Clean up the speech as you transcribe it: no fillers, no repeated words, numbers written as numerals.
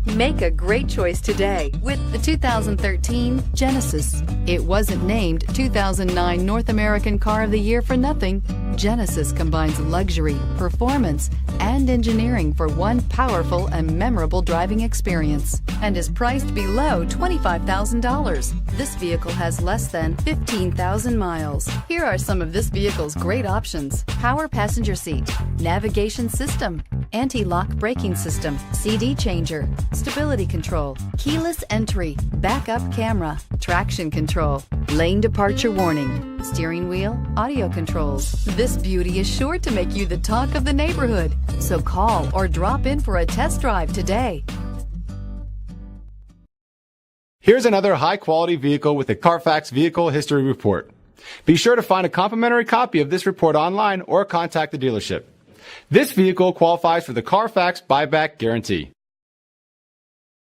Make a great choice today with the 2013 Genesis. It wasn't named 2009 North American Car of the Year for nothing. Genesis combines luxury, performance, and engineering for one powerful and memorable driving experience and is priced below $25,000. This vehicle has less than 15,000 miles. Here are some of this vehicle's great options: power passenger seat, navigation system, anti-lock braking system, CD changer, stability control, keyless entry, backup camera, traction control, lane departure warning, steering wheel audio controls. This beauty is sure to make you the talk of the neighborhood. So call or drop in for a test drive today. Here's another high-quality vehicle with a Carfax Vehicle History Report. Be sure to find a complimentary copy of this report online or contact the dealership. This vehicle qualifies for the Carfax Buyback Guarantee.